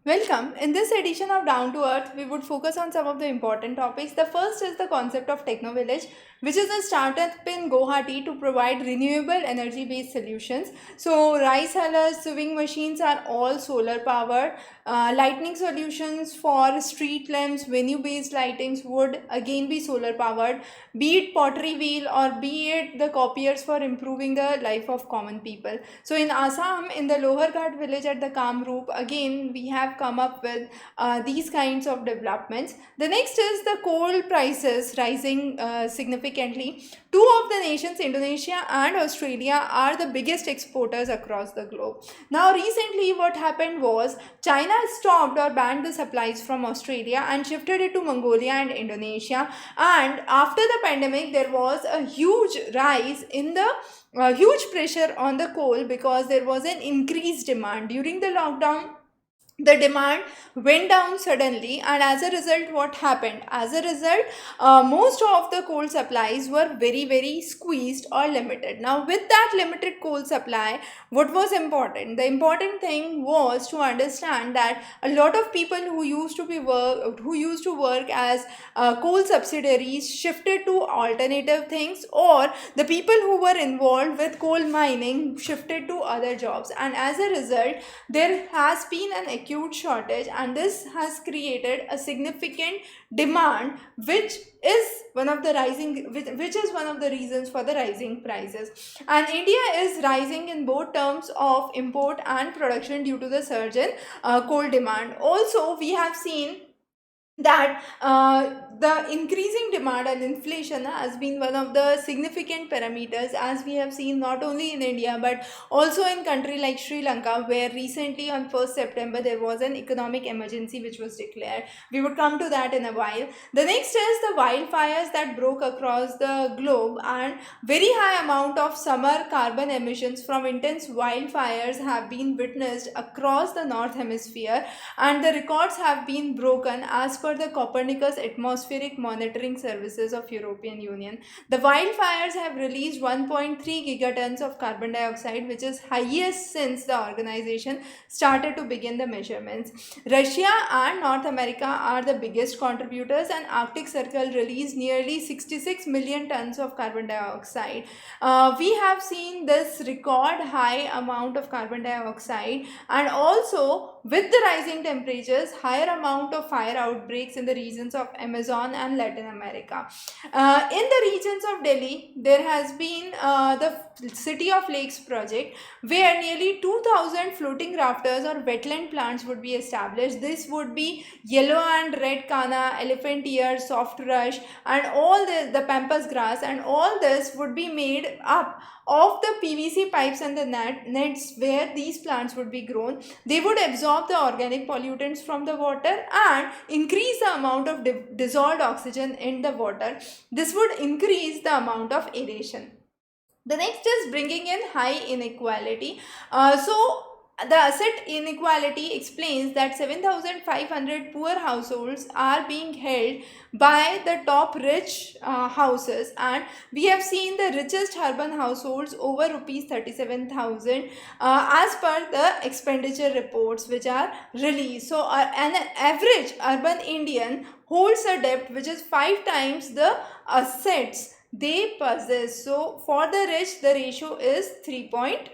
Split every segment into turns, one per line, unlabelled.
Welcome. In this edition of Down to Earth, we would focus on some of the important topics. The first is the concept of Techno Village, which is a startup in Guwahati to provide renewable energy based solutions. So, rice hullers, sewing machines are all solar powered. Lighting solutions for street lamps, venue based lightings would again be solar powered, be it pottery wheel or be it the copiers for improving the life of common people. So, in Assam, in the Loharghat village at the Kamrup, again we have come up with these kinds of developments. The next is the coal prices rising significantly. Two of the nations, Indonesia and Australia, are the biggest exporters across the globe. Now, recently, what happened was China stopped or banned the supplies from Australia and shifted it to Mongolia and Indonesia. And after the pandemic, there was a huge rise in the huge pressure on the coal because there was an increased demand during the lockdown. The demand went down suddenly, and as a result, what happened? As a result, most of the coal supplies were very squeezed or limited. Now, with that limited coal supply, what was important? The important thing was to understand that a lot of people who used to work as coal subsidiaries shifted to alternative things, or the people who were involved with coal mining shifted to other jobs, and as a result there has been an acute shortage, and this has created a significant demand, which is which is one of the reasons for the rising prices. And India is rising in both terms of import and production due to the surge in coal demand. Also, we have seen that the increasing demand and inflation has been one of the significant parameters, as we have seen not only in India but also in country like Sri Lanka, where recently on 1st September there was an economic emergency which was declared. We would come to that in a while. The next is the wildfires that broke across the globe, and very high amount of summer carbon emissions from intense wildfires have been witnessed across the north hemisphere, and the records have been broken as per the Copernicus Atmospheric Monitoring Services of European Union. The wildfires have released 1.3 gigatons of carbon dioxide, which is highest since the organization started to begin the measurements. Russia and North America are the biggest contributors, and Arctic Circle released nearly 66 million tons of carbon dioxide. We have seen this record high amount of carbon dioxide, and also with the rising temperatures, higher amount of fire outbreaks in the regions of Amazon and Latin America. In the regions of Delhi, there has been the City of Lakes project, where nearly 2000 floating rafters or wetland plants would be established. This would be yellow and red kana, elephant ear, soft rush, and all the pampas grass, and all this would be made up of the PVC pipes and the nets where these plants would be grown. They would absorb the organic pollutants from the water and increase the amount of dissolved oxygen in the water. This would increase the amount of aeration. The next is bringing in high inequality. The asset inequality explains that 7,500 poor households are being held by the top rich houses, and we have seen the richest urban households over rupees 37,000 as per the expenditure reports which are released. So, an average urban Indian holds a debt which is 5 times the assets they possess. So, for the rich, the ratio is 3.2.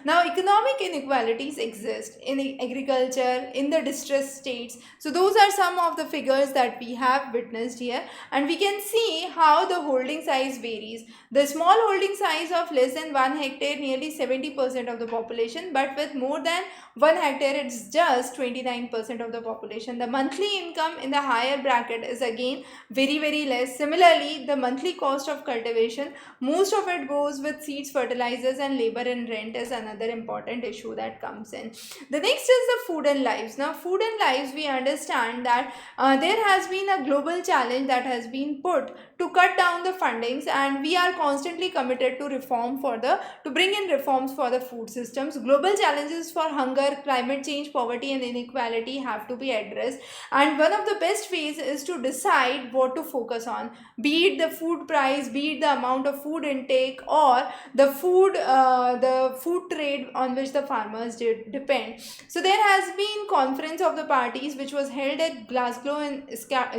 Now, economic inequalities exist in agriculture, in the distressed states. So, those are some of the figures that we have witnessed here, and we can see how the holding size varies. The small holding size of less than 1 hectare, nearly 70% of the population, but with more than 1 hectare, it's just 29% of the population. The monthly income in the higher bracket is again very less. Similarly, the monthly cost of cultivation, most of it goes with seeds, fertilizers, and labor and rent is another important issue that comes in. The next is the food and lives. Now, food and lives, we understand that there has been a global challenge that has been put to cut down the fundings, and we are constantly committed to to bring in reforms for the food systems. Global challenges for hunger, climate change, poverty, and inequality have to be addressed, and one of the best ways is to decide what to focus on, be it the food price, be it the amount of food intake, or the the food trade on which the farmers did depend. So there has been conference of the parties which was held at Glasgow in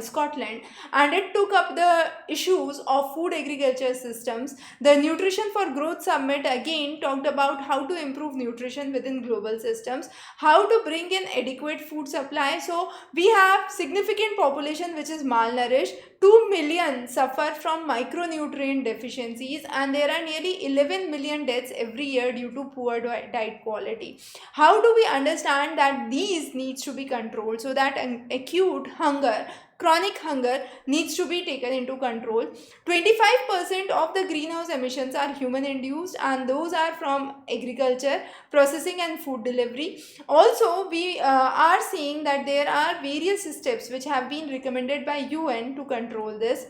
Scotland, and it took up the issues of food agriculture systems. The Nutrition for Growth Summit again talked about how to improve nutrition within global systems, how to bring in adequate food supply. So we have significant population which is malnourished. 2 million suffer from micronutrient deficiencies, and there are nearly 11 million deaths every year due to poor diet quality. How do we understand that these needs to be controlled, so that an acute hunger, chronic hunger needs to be taken into control? 25% of the greenhouse emissions are human induced, and those are from agriculture, processing and food delivery. Also, we are seeing that there are various steps which have been recommended by UN to control this.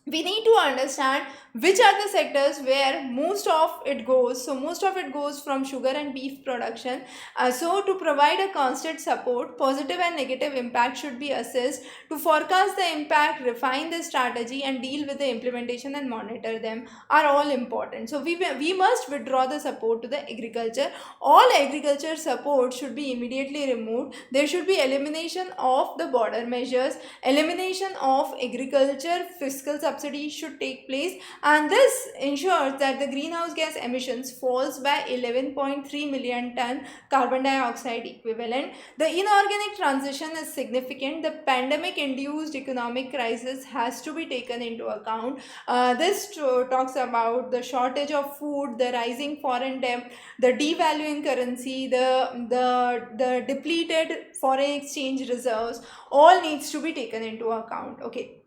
We need to understand which are the sectors where most of it goes. So most of it goes from sugar and beef production. So to provide a constant support, positive and negative impact should be assessed. To forecast the impact, refine the strategy and deal with the implementation and monitor them are all important. So we must withdraw the support to the agriculture. All agriculture support should be immediately removed. There should be elimination of the border measures, elimination of agriculture fiscal subsidy should take place, and this ensures that the greenhouse gas emissions falls by 11.3 million ton carbon dioxide equivalent. The inorganic transition is significant. The pandemic induced economic crisis has to be taken into account. This talks about the shortage of food, the rising foreign debt, the devaluing currency, the depleted foreign exchange reserves, all needs to be taken into account. Okay.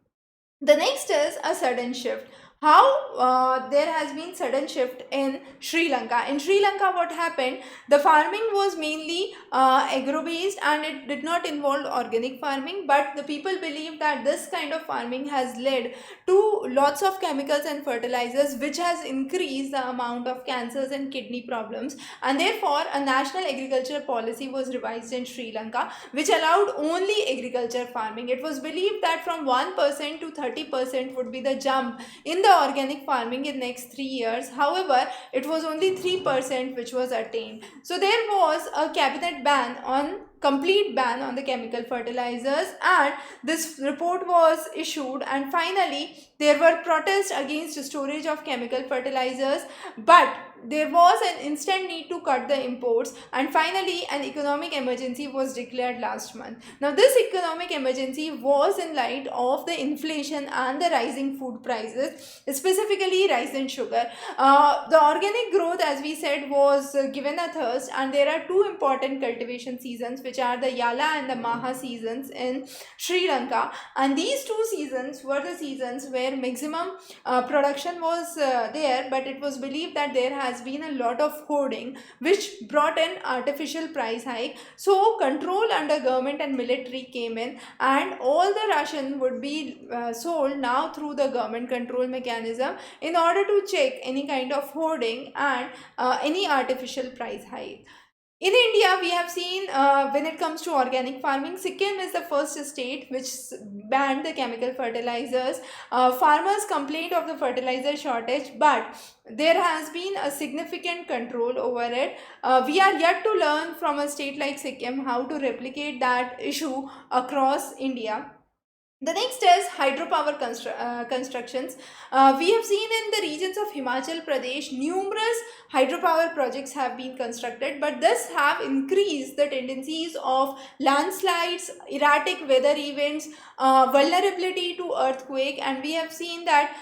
The next is a sudden shift. How there has been sudden shift in Sri Lanka. In Sri Lanka, what happened? The farming was mainly agro-based, and it did not involve organic farming. But the people believe that this kind of farming has led to lots of chemicals and fertilizers, which has increased the amount of cancers and kidney problems. And therefore, a national agriculture policy was revised in Sri Lanka, which allowed only agriculture farming. It was believed that from 1% to 30% would be the jump in the organic farming in next 3 years. However, it was only 3% which was attained. So there was a cabinet ban on complete ban on the chemical fertilizers, and this report was issued, and finally there were protests against storage of chemical fertilizers, but there was an instant need to cut the imports, and finally an economic emergency was declared last month. Now this economic emergency was in light of the inflation and the rising food prices, specifically rice and sugar. The organic growth, as we said, was given a thirst, and there are two important cultivation seasons, which are the Yala and the Maha seasons in Sri Lanka, and these two seasons were the seasons where maximum production was there, but it was believed that there has been a lot of hoarding, which brought an artificial price hike. So control under government and military came in, and all the ration would be sold now through the government control mechanism in order to check any kind of hoarding and any artificial price hike. In India, we have seen when it comes to organic farming, Sikkim is the first state which banned the chemical fertilizers. Farmers complained of the fertilizer shortage, but there has been a significant control over it. We are yet to learn from a state like Sikkim how to replicate that issue across India. The next is hydropower constructions. We have seen in the regions of Himachal Pradesh, numerous hydropower projects have been constructed, but this have increased the tendencies of landslides, erratic weather events, vulnerability to earthquake, and we have seen that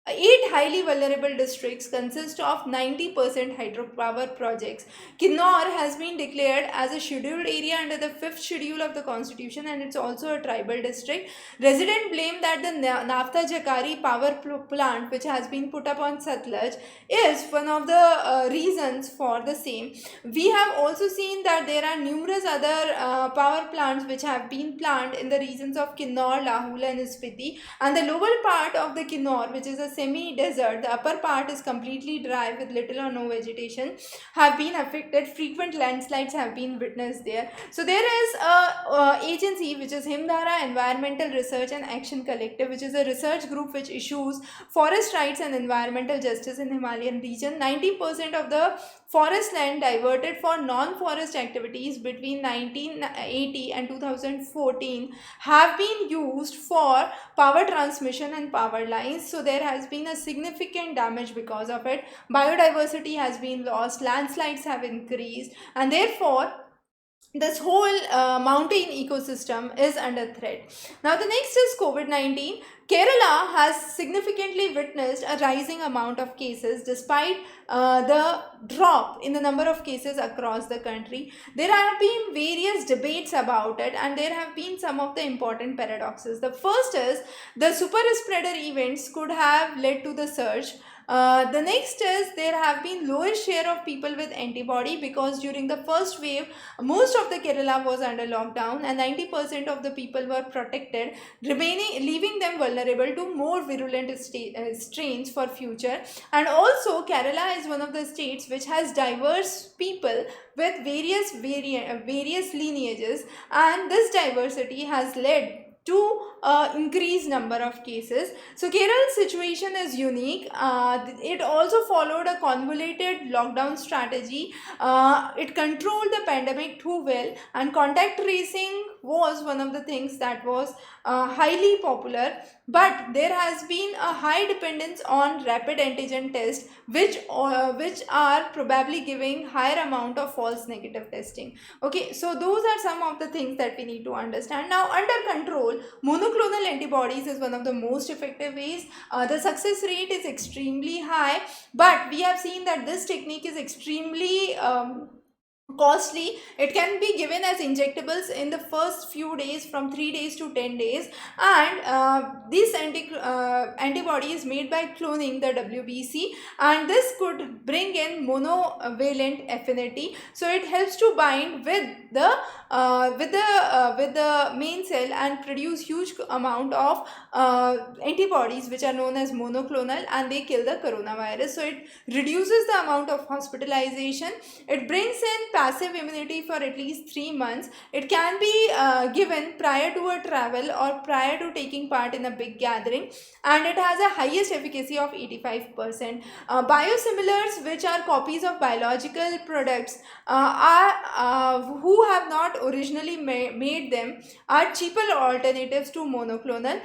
8 highly vulnerable districts consist of 90% hydropower projects. Kinnaur has been declared as a scheduled area under the 5th schedule of the constitution, and it's also a tribal district. Residents blame that the Nafta Jakari power plant, which has been put up on Satluj, is one of the reasons for the same. We have also seen that there are numerous other power plants which have been planned in the regions of Kinnaur, Lahul and Spiti, and the lower part of the Kinnaur, which is a semi-desert. The upper part is completely dry with little or no vegetation, have been affected. Frequent landslides have been witnessed there. So there is a agency which is Himdara Environmental Research and Action Collective, which is a research group which issues forest rights and environmental justice in Himalayan region. 90% of the forest land diverted for non-forest activities between 1980 and 2014 have been used for power transmission and power lines. So there has been a significant damage because of it. Biodiversity has been lost, landslides have increased, and therefore this whole mountain ecosystem is under threat. Now the next is COVID-19. Kerala has significantly witnessed a rising amount of cases despite the drop in the number of cases across the country. There have been various debates about it, and there have been some of the important paradoxes. The first is the super spreader events could have led to the surge. The next is there have been lowest share of people with antibody because during the first wave most of the Kerala was under lockdown and 90% of the people were protected, leaving them vulnerable to more virulent strains for future. And also Kerala is one of the states which has diverse people with various lineages, and this diversity has led to increased number of cases. So Kerala's situation is unique. It also followed a convoluted lockdown strategy. It controlled the pandemic too well, and contact tracing was one of the things that was highly popular. But there has been a high dependence on rapid antigen tests, which are probably giving higher amount of false negative testing. Okay, so those are some of the things that we need to understand. Now, under control, monoclonal antibodies is one of the most effective ways. The success rate is extremely high, but we have seen that this technique is extremely costly. It can be given as injectables in the first few days, from 3 days to 10 days, and this antibody is made by cloning the WBC, and this could bring in monovalent affinity, so it helps to bind with the main cell and produce huge amount of antibodies which are known as monoclonal, and they kill the coronavirus. So it reduces the amount of hospitalization. It brings in passive immunity for at least 3 months. It can be given prior to a travel or prior to taking part in a big gathering, and it has a highest efficacy of 85%. Biosimilars, which are copies of biological products, who have not originally made them, are cheaper alternatives to monoclonal.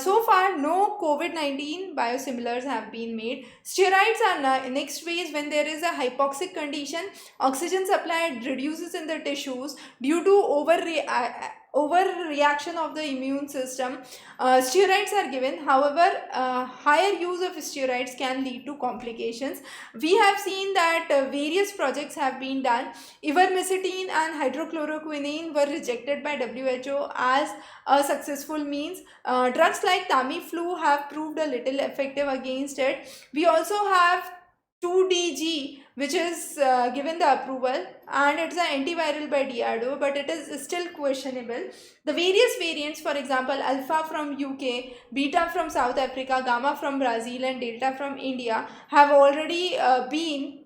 So far, no COVID-19 biosimilars have been made. Steroids are next phase. When there is a hypoxic condition, oxygen supply reduces in the tissues due to overreaction of the immune system. Steroids are given. However, higher use of steroids can lead to complications. We have seen that various projects have been done. Ivermectin and hydrochloroquine were rejected by WHO as a successful means. Drugs like Tamiflu have proved a little effective against it. We also have 2DG, which is given the approval, and it's an antiviral by DRDO, but it is still questionable. The various variants, for example, Alpha from UK, Beta from South Africa, Gamma from Brazil, and Delta from India, have already been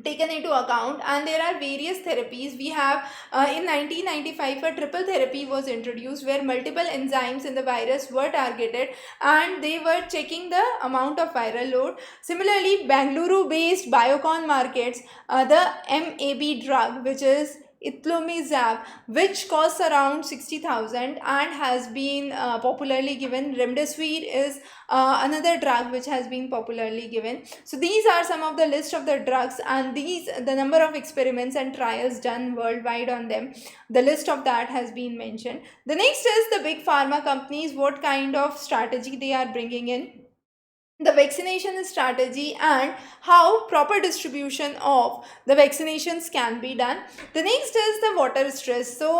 taken into account, and there are various therapies. We have in 1995 a triple therapy was introduced where multiple enzymes in the virus were targeted and they were checking the amount of viral load. Similarly, Bangalore based Biocon markets the MAB drug, which is Itlomizumab, which costs around 60,000 and has been popularly given. Remdesivir is another drug which has been popularly given. So these are some of the list of the drugs, and the number of experiments and trials done worldwide on them. The list of that has been mentioned. The next is the big pharma companies, what kind of strategy they are bringing in, the vaccination strategy, and how proper distribution of the vaccinations can be done. The next is the water stress. So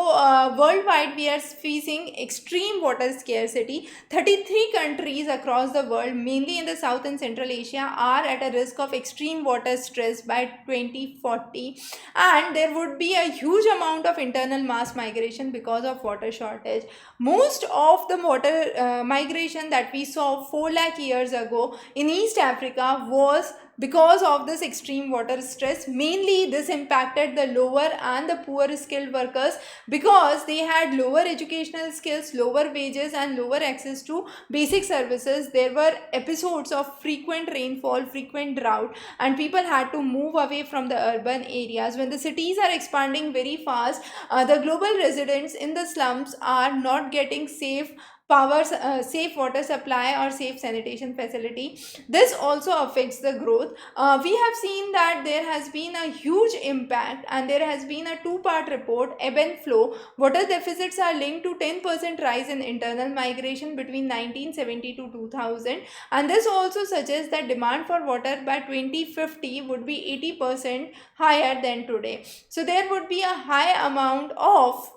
worldwide we are facing extreme water scarcity. 33 countries across the world, mainly in the South and Central Asia, are at a risk of extreme water stress by 2040, and there would be a huge amount of internal mass migration because of water shortage. Most of the water migration that we saw 4 lakh years ago flow in East Africa was because of this extreme water stress. Mainly this impacted the lower and the poor skilled workers because they had lower educational skills, lower wages and lower access to basic services. There were episodes of frequent rainfall, frequent drought, and people had to move away from the urban areas. When the cities are expanding very fast, the global residents in the slums are not getting safe water supply or safe sanitation facility. This also affects the growth. We have seen that there has been a huge impact, and there has been a two-part report, ebb and flow. Water deficits are linked to 10% rise in internal migration between 1970 to 2000, and this also suggests that demand for water by 2050 would be 80% higher than today. So there would be a high amount of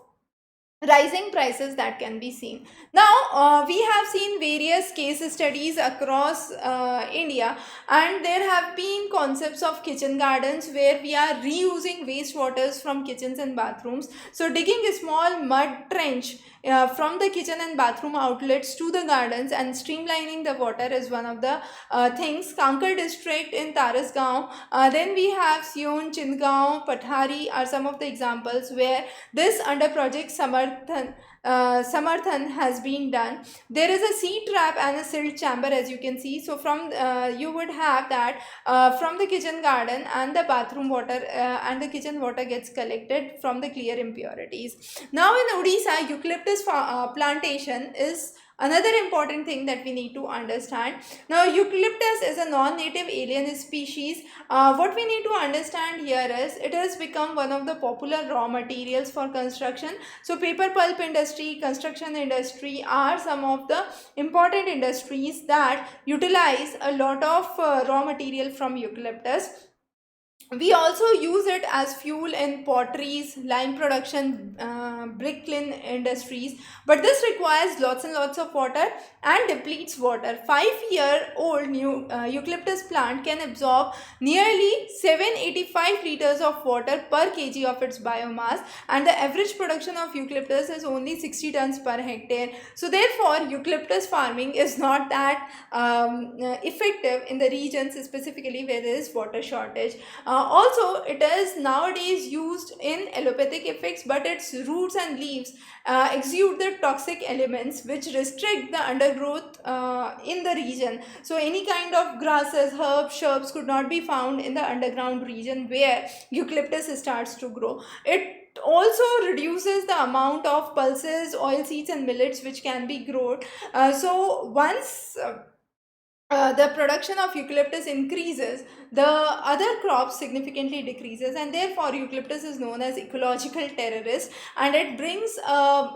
rising prices that can be seen. Now we have seen various case studies across India, and there have been concepts of kitchen gardens where we are reusing wastewaters from kitchens and bathrooms. So digging a small mud trench from the kitchen and bathroom outlets to the gardens and streamlining the water is one of the things. Kankar district in Tarasgaon, then we have Sion, Chindgaon, Pathari are some of the examples where this under project Samarthan has been done. There is a seed trap and a silt chamber, as you can see. So from you would have that from the kitchen garden and the bathroom water and the kitchen water gets collected from the clear impurities. Now in Odisha, eucalyptus plantation is another important thing that we need to understand. Now eucalyptus is a non-native alien species. What we need to understand here is it has become one of the popular raw materials for construction. So paper pulp industry, construction industry are some of the important industries that utilize a lot of raw material from eucalyptus. We also use it as fuel in potteries, lime production, brick kiln industries, but this requires lots and lots of water and depletes water. 5-year-old new eucalyptus plant can absorb nearly 785 liters of water per kg of its biomass, and the average production of eucalyptus is only 60 tons per hectare. So therefore eucalyptus farming is not that effective in the regions specifically where there is water shortage. Also, it is nowadays used in allopathic effects, but its roots and leaves exude the toxic elements which restrict the undergrowth in the region. So any kind of grasses, herbs, shrubs could not be found in the underground region where eucalyptus starts to grow. It also reduces the amount of pulses, oil seeds and millets which can be grown. So once the production of eucalyptus increases, the other crops significantly decreases, and therefore eucalyptus is known as ecological terrorist, and it brings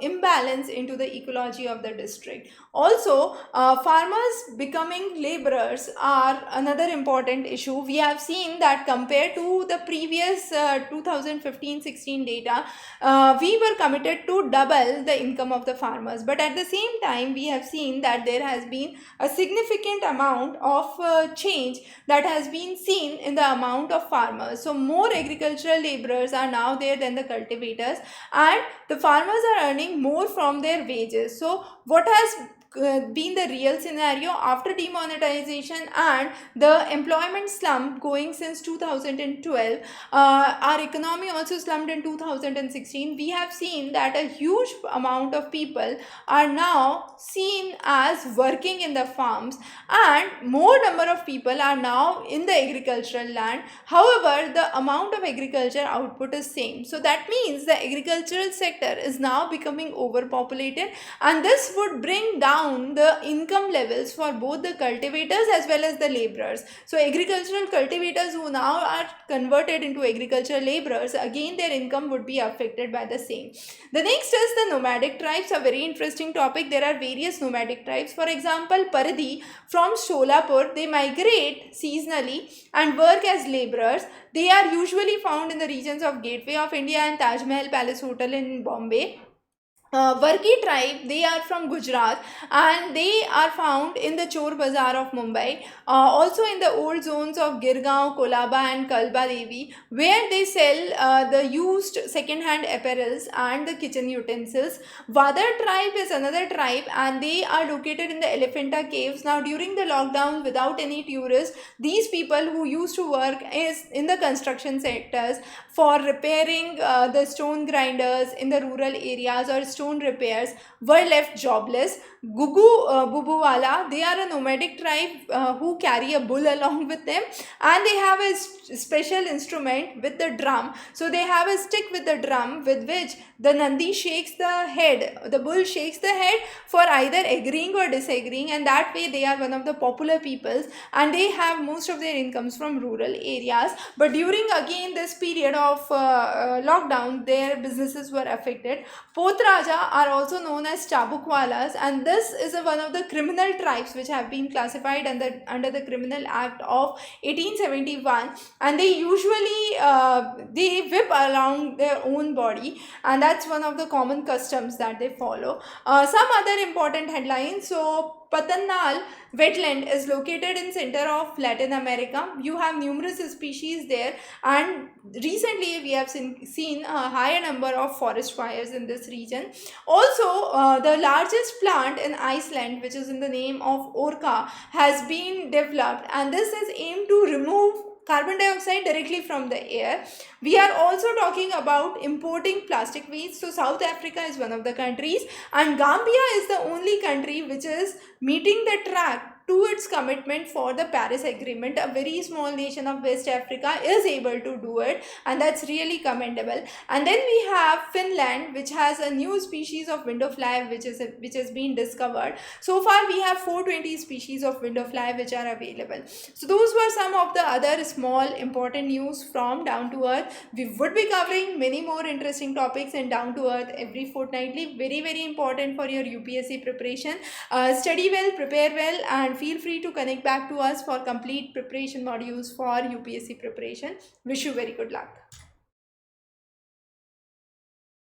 imbalance into the ecology of the district. Also, farmers becoming laborers are another important issue. We have seen that compared to the previous 2015-16 data, we were committed to double the income of the farmers, but at the same time we have seen that there has been a significant amount of change that has been seen in the amount of farmers. So more agricultural laborers are now there than the cultivators, and the farmers are earning more from their wages. So what has been the real scenario after demonetization and the employment slump going since 2012? Our economy also slumped in 2016. We have seen that a huge amount of people are now seen as working in the farms, and more number of people are now in the agricultural land. However, the amount of agriculture output is same. So that means the agricultural sector is now becoming overpopulated, and this would bring down the income levels for both the cultivators as well as the laborers. So agricultural cultivators who now are converted into agricultural laborers, again their income would be affected by the same. The next is the nomadic tribes, a very interesting topic. There are various nomadic tribes. For example, Pardi from Sholapur, they migrate seasonally and work as laborers. They are usually found in the regions of Gateway of India and Taj Mahal Palace Hotel in Bombay. Varki tribe, they are from Gujarat and they are found in the Chor Bazaar of Mumbai, also in the old zones of Girgaon, Kolaba and Kalba Devi, where they sell the used second-hand apparels and the kitchen utensils. Vadar tribe is another tribe and they are located in the Elephanta caves. Now during the lockdown, without any tourists, these people who used to work is in the construction sectors for repairing the stone grinders in the rural areas or stone repairs were left jobless. Gugu Bubuwala, they are a nomadic tribe who carry a bull along with them, and they have a special instrument with the drum. So they have a stick with the drum with which the Nandi shakes the head, the bull shakes the head for either agreeing or disagreeing, and that way they are one of the popular peoples and they have most of their incomes from rural areas. But during again this period of lockdown, their businesses were affected. Potraja are also known as Chabukwalas, and this is one of the criminal tribes which have been classified under the Criminal Act of 1871, and they usually they whip around their own body, and that's one of the common customs that they follow. Some other important headlines. So Patannal wetland is located in center of Latin America. You have numerous species there, and recently we have seen a higher number of forest fires in this region. Also, the largest plant in Iceland, which is in the name of Orca, has been developed, and this is aimed to remove carbon dioxide directly from the air. We are also talking about importing plastic waste. So South Africa is one of the countries, and Gambia is the only country which is meeting the track to its commitment for the Paris Agreement. A very small nation of West Africa is able to do it, and that's really commendable. And then we have Finland, which has a new species of window fly which has been discovered. So far we have 420 species of window fly which are available. So those were some of the other small important news from Down to Earth. We would be covering many more interesting topics in Down to Earth every fortnightly. Very important for your UPSC preparation. Study well, prepare well, and feel free to connect back to us for complete preparation modules for UPSC preparation. Wish you very good luck.